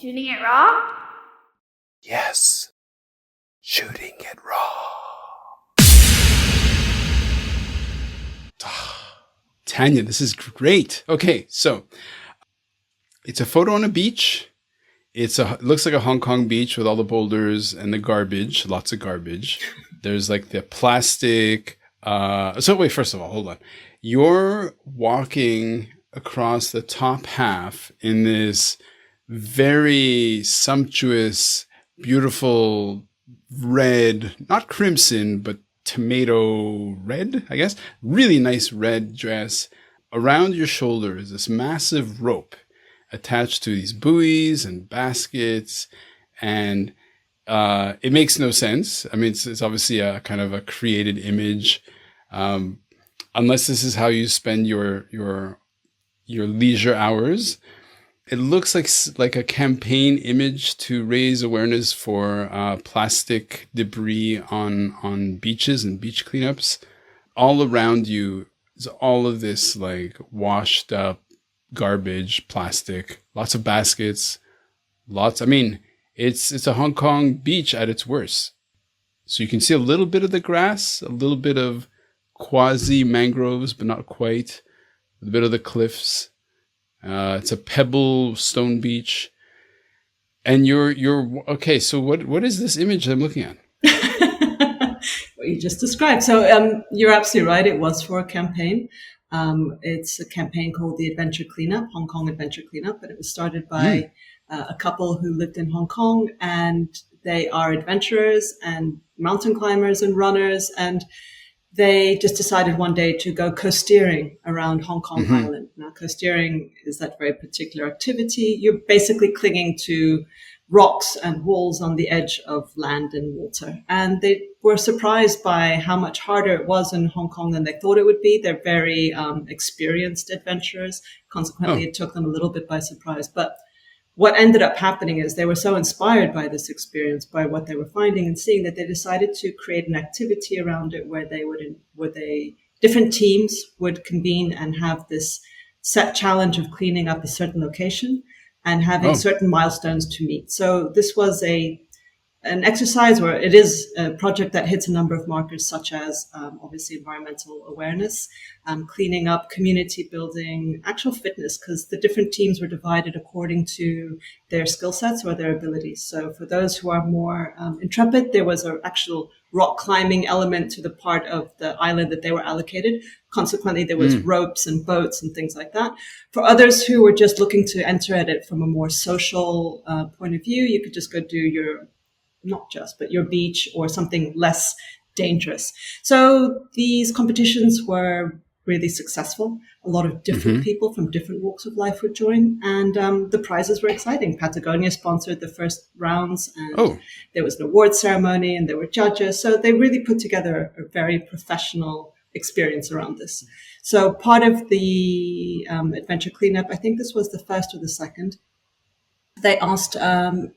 Shooting it raw? Yes. Shooting it raw. Tanya, this is great. Okay, so it's a photo on a beach. It looks like a Hong Kong beach with all the boulders and the garbage, lots of garbage. There's like the plastic. So wait, first of all, hold on. You're walking across the top half in this very sumptuous, beautiful red, not crimson, but tomato red, I guess. Really nice red dress. Around your shoulder is this massive rope attached to these buoys and baskets. And it makes no sense. I mean, it's obviously a kind of a created image. Unless this is how you spend your leisure hours. It looks like a campaign image to raise awareness for plastic debris on beaches and beach cleanups. All around you is all of this like washed up garbage, plastic, lots of baskets, I mean, it's a Hong Kong beach at its worst. So you can see a little bit of the grass, a little bit of quasi mangroves, but not quite, a bit of the cliffs. It's a pebble stone beach. And you're okay. So what is this image I'm looking at? What you just described. So you're absolutely right. It was for a campaign. It's a campaign called the Adventure Cleanup, Hong Kong Adventure Cleanup, and it was started by a couple who lived in Hong Kong, and they are adventurers and mountain climbers and runners, and they just decided one day to go coasteering around Hong Kong Island. Now, coasteering is that very particular activity. You're basically clinging to rocks and walls on the edge of land and water. And they were surprised by how much harder it was in Hong Kong than they thought it would be. They're very experienced adventurers. Consequently, it took them a little bit by surprise. But what ended up happening is they were so inspired by this experience, by what they were finding and seeing, that they decided to create an activity around it where different teams would convene and have this set challenge of cleaning up a certain location and having certain milestones to meet. So this was an exercise where it is a project that hits a number of markers, such as obviously environmental awareness, cleaning up, community building, actual fitness, because the different teams were divided according to their skill sets or their abilities. So for those who are more intrepid, there was an actual rock climbing element to the part of the island that they were allocated. Consequently, there was ropes and boats and things like that. For others who were just looking to enter at it from a more social point of view, you could just go do your beach or something less dangerous. So these competitions were really successful. A lot of different people from different walks of life would join, and the prizes were exciting. Patagonia sponsored the first rounds, and there was an award ceremony, and there were judges. So they really put together a very professional experience around this. So part of the adventure cleanup, I think this was the first or the second, they asked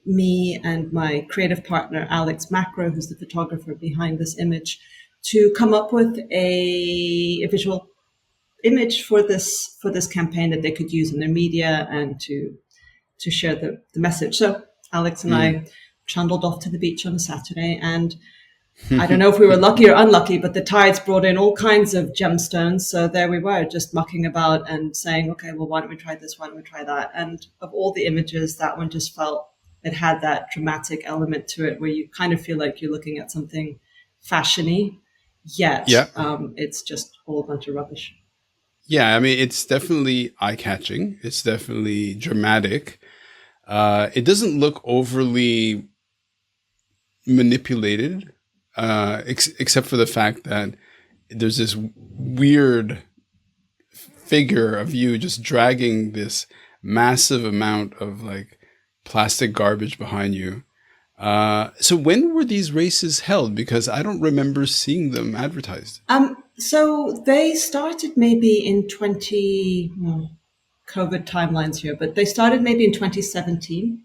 me and my creative partner, Alex Macro, who's the photographer behind this image, to come up with a visual image for this campaign that they could use in their media and to share the message. So Alex and I trundled off to the beach on a Saturday, and I don't know if we were lucky or unlucky, but the tides brought in all kinds of gemstones. So there we were, just mucking about and saying, okay, well, why don't we try this? Why don't we try that? And of all the images, that one just felt it had that dramatic element to it where you kind of feel like you're looking at something fashion-y, yet it's just all a bunch of rubbish. Yeah, I mean, it's definitely eye-catching. It's definitely dramatic. It doesn't look overly manipulated. Except for the fact that there's this weird figure of you just dragging this massive amount of like plastic garbage behind you. So when were these races held? Because I don't remember seeing them advertised. So they started maybe in COVID timelines here, but they started maybe in 2017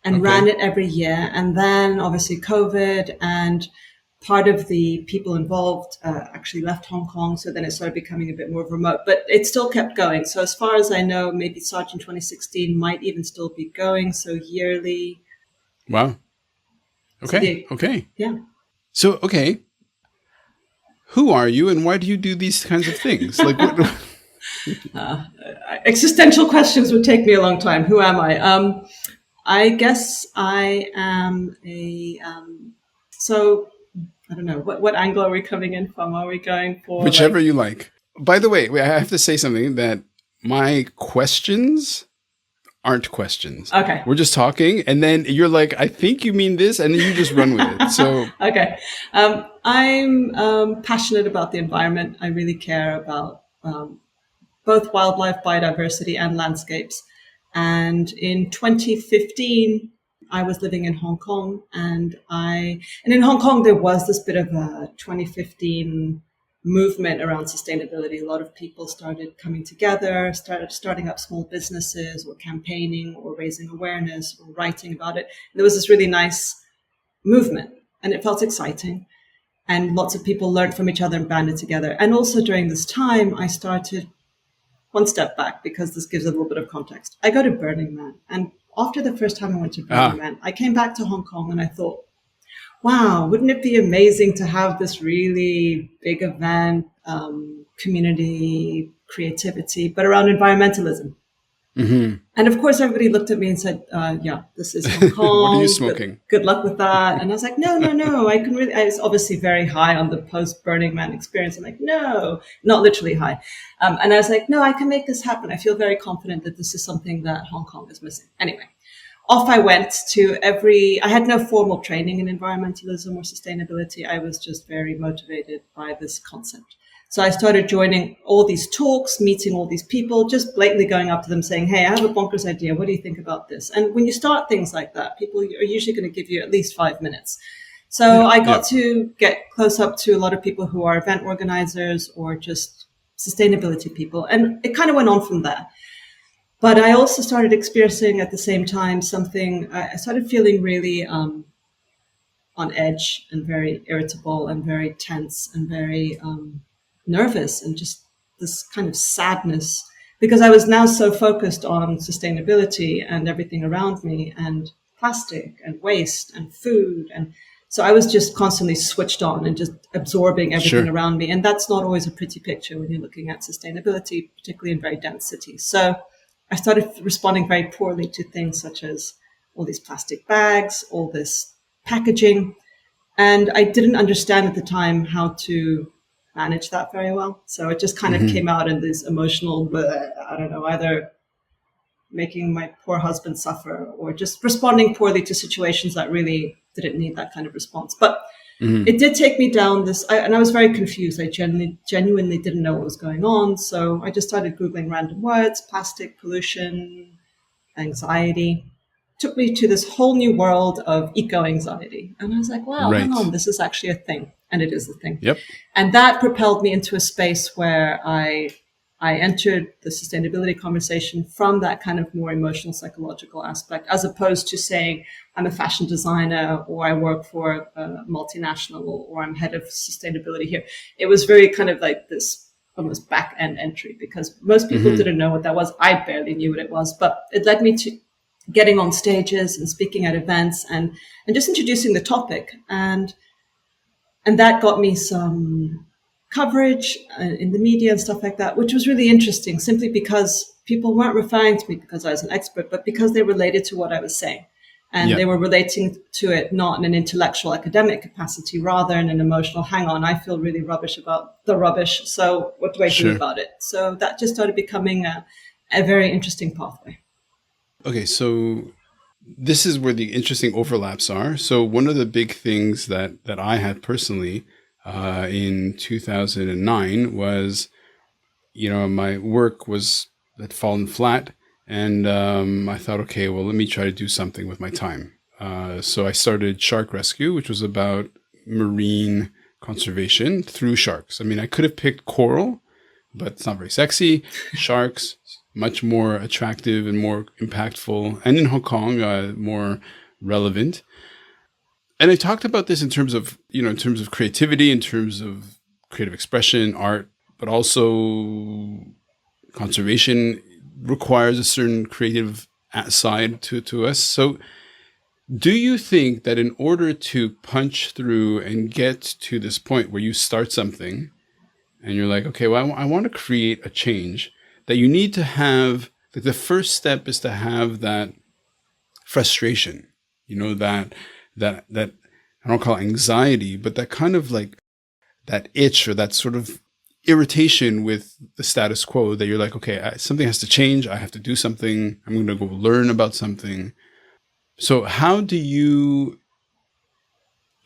and ran it every year. And then obviously COVID and part of the people involved actually left Hong Kong. So then it started becoming a bit more remote, but it still kept going. So as far as I know, maybe Sargent 2016 might even still be going. So yearly. Wow. So Okay. Okay. yeah. So, okay. Who are you and why do you do these kinds of things? Like what? Existential questions would take me a long time. Who am I? I guess I am so I don't know. What angle are we coming in from? Are we going for Whichever you like. By the way, I have to say something that my questions aren't questions. Okay. We're just talking, and then you're like, I think you mean this, and then you just run with it. So okay. I'm passionate about the environment. I really care about both wildlife, biodiversity, and landscapes. And in 2015, I was living in Hong Kong, and in Hong Kong there was this bit of a 2015 movement around sustainability. A lot of people started coming together, starting up small businesses, or campaigning, or raising awareness, or writing about it. And there was this really nice movement, and it felt exciting. And lots of people learned from each other and banded together. And also during this time, I started one step back because this gives a little bit of context. I go to Burning Man, and after the first time I went to Burning Man, I came back to Hong Kong and I thought, wow, wouldn't it be amazing to have this really big event, community, creativity, but around environmentalism? Mm-hmm. And of course, everybody looked at me and said, yeah, this is Hong Kong. What are you smoking? Good luck with that. And I was like, no. I was obviously very high on the post Burning Man experience. I'm like, no, not literally high. And I was like, no, I can make this happen. I feel very confident that this is something that Hong Kong is missing. Anyway, off I went to I had no formal training in environmentalism or sustainability. I was just very motivated by this concept. So I started joining all these talks, meeting all these people, just blatantly going up to them saying, hey, I have a bonkers idea. What do you think about this? And when you start things like that, people are usually going to give you at least 5 minutes. So I got to get close up to a lot of people who are event organizers or just sustainability people. And it kind of went on from there. But I also started experiencing at the same time I started feeling really on edge and very irritable and very tense and very nervous and just this kind of sadness because I was now so focused on sustainability and everything around me and plastic and waste and food. And so I was just constantly switched on and just absorbing everything around me. And that's not always a pretty picture when you're looking at sustainability, particularly in very dense cities. So I started responding very poorly to things such as all these plastic bags, all this packaging. And I didn't understand at the time how to manage that very well. So it just kind of came out in this emotional, I don't know, either making my poor husband suffer or just responding poorly to situations that really didn't need that kind of response. But it did take me down and I was very confused. I genuinely didn't know what was going on. So I just started Googling random words, plastic, pollution, anxiety. Took me to this whole new world of eco-anxiety. And I was like, wow, hang on, this is actually a thing. And it is a thing. Yep. And that propelled me into a space where I entered the sustainability conversation from that kind of more emotional, psychological aspect, as opposed to saying I'm a fashion designer or I work for a multinational or I'm head of sustainability here. It was very kind of like this almost back end entry because most people didn't know what that was. I barely knew what it was, but it led me to getting on stages and speaking at events and just introducing the topic. And that got me some coverage in the media and stuff like that, which was really interesting simply because people weren't referring to me because I was an expert, but because they related to what I was saying. And they were relating to it not in an intellectual academic capacity, rather in an emotional, hang on, I feel really rubbish about the rubbish. So what do I do about it? So that just started becoming a very interesting pathway. Okay, so this is where the interesting overlaps are. So one of the big things that I had personally in 2009 was, my work had fallen flat. And I thought, okay, well, let me try to do something with my time. So I started Shark Rescue, which was about marine conservation through sharks. I mean, I could have picked coral, but it's not very sexy. Sharks, much more attractive and more impactful. And in Hong Kong, more relevant. And I talked about this in terms of, in terms of creativity, in terms of creative expression, art, but also conservation requires a certain creative side to us. So do you think that in order to punch through and get to this point where you start something and you're like, okay, well, I want to create a change, that you need to have, like, the first step is to have that frustration, that I don't call it anxiety, but that kind of like that itch or that sort of irritation with the status quo, that you're like, okay, something has to change. I have to do something. I'm going to go learn about something. So how do you,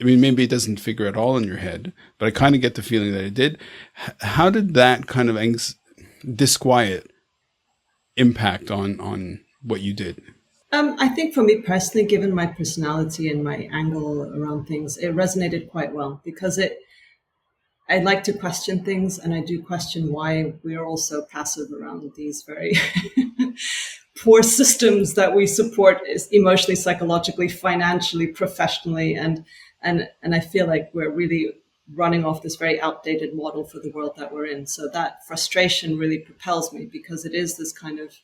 I mean, maybe it doesn't figure at all in your head, but I kind of get the feeling that it did. How did that kind of disquiet impact on what you did? I think for me personally, given my personality and my angle around things, it resonated quite well because I like to question things, and I do question why we are all so passive around these very poor systems that we support emotionally, psychologically, financially, professionally, and I feel like we're really running off this very outdated model for the world that we're in. So that frustration really propels me because it is this kind of,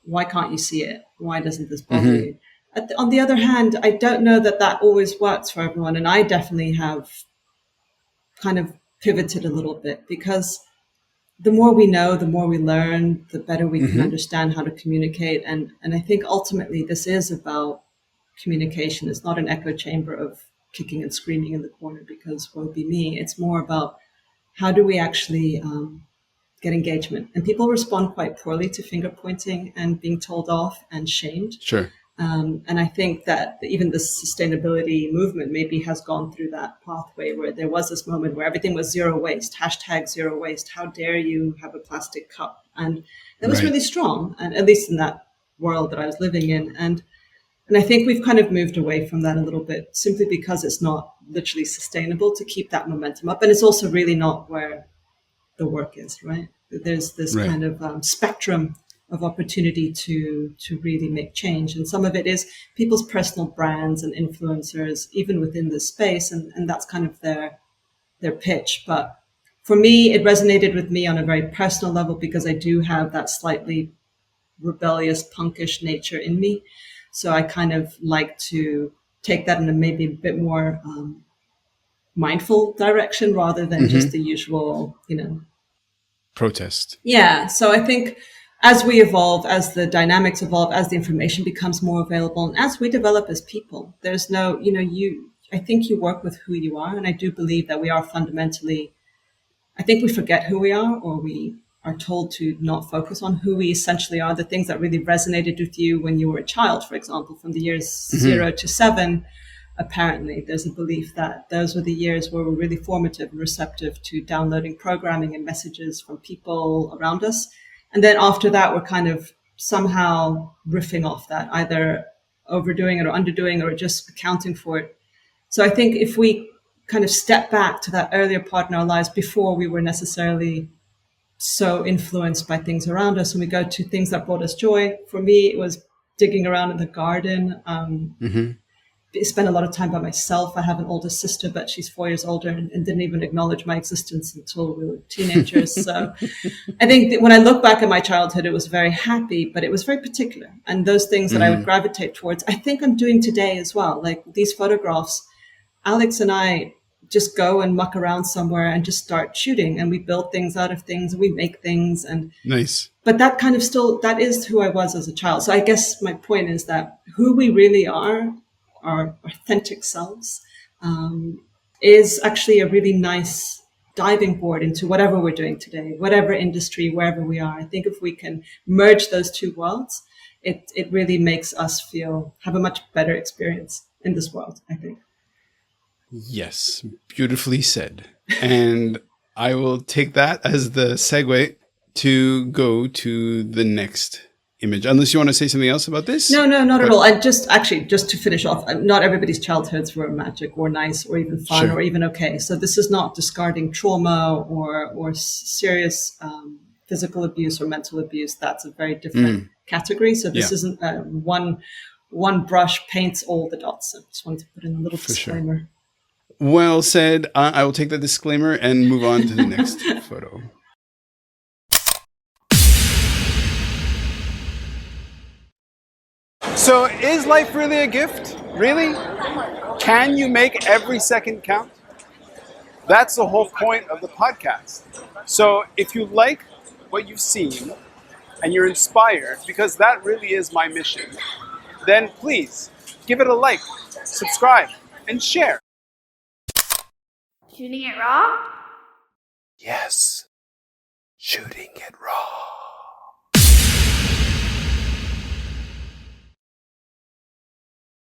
why can't you see it? Why doesn't this bother you? On the other hand, I don't know that always works for everyone. And I definitely have kind of pivoted a little bit because the more we know, the more we learn, the better we can understand how to communicate. And I think ultimately this is about communication. It's not an echo chamber of kicking and screaming in the corner because woe be me. It's more about how do we actually get engagement. And people respond quite poorly to finger pointing and being told off and shamed. Sure. And I think that even the sustainability movement maybe has gone through that pathway where there was this moment where everything was zero waste, #0waste. How dare you have a plastic cup? And that was really strong, and at least in that world that I was living in. And I think we've kind of moved away from that a little bit simply because it's not literally sustainable to keep that momentum up. And it's also really not where the work is, right? There's this kind of spectrum of opportunity to really make change. And some of it is people's personal brands and influencers, even within this space. And that's kind of their pitch. But for me, it resonated with me on a very personal level because I do have that slightly rebellious, punkish nature in me. So I kind of like to take that in a maybe a bit more mindful direction rather than just the usual, protest. Yeah. So I think as we evolve, as the dynamics evolve, as the information becomes more available, and as we develop as people, there's no, I think you work with who you are. And I do believe that we are fundamentally, I think we forget who we are, or we are told to not focus on who we essentially are. The things that really resonated with you when you were a child, for example, from the years 0 to 7, apparently there's a belief that those were the years where we're really formative and receptive to downloading programming and messages from people around us. And then after that, we're kind of somehow riffing off that, either overdoing it or underdoing or just accounting for it. So I think if we kind of step back to that earlier part in our lives before we were necessarily so influenced by things around us, and we go to things that brought us joy. For me, it was digging around in the garden. I spent a lot of time by myself. I have an older sister, but she's 4 years older and didn't even acknowledge my existence until we were teenagers. So I think that when I look back at my childhood, it was very happy, but it was very particular. And those things that I would gravitate towards, I think I'm doing today as well. Like these photographs, Alex and I just go and muck around somewhere and just start shooting, and we build things out of things and we make things. And nice. But that kind of still, that is who I was as a child. So I guess my point is that who we really are, our authentic selves, is actually a really nice diving board into whatever we're doing today, whatever industry, wherever we are. I think if we can merge those two worlds, it really makes us have a much better experience in this world, I think. Yes, beautifully said. And I will take that as the segue to go to the next image, unless you want to say something else about this. No, not at all. I just to finish off, not everybody's childhoods were magic or nice or even fun or even okay. So this is not discarding trauma or serious physical abuse or mental abuse. That's a very different category. So this isn't one one brush paints all the dots. I just wanted to put in a little For sure. disclaimer. Well said. I will take that disclaimer and move on to the next photo. So is life really a gift? Really? Can you make every second count? That's the whole point of the podcast. So if you like what you've seen and you're inspired, because that really is my mission, then please give it a like, subscribe, and share. Shooting it raw? Yes. Shooting.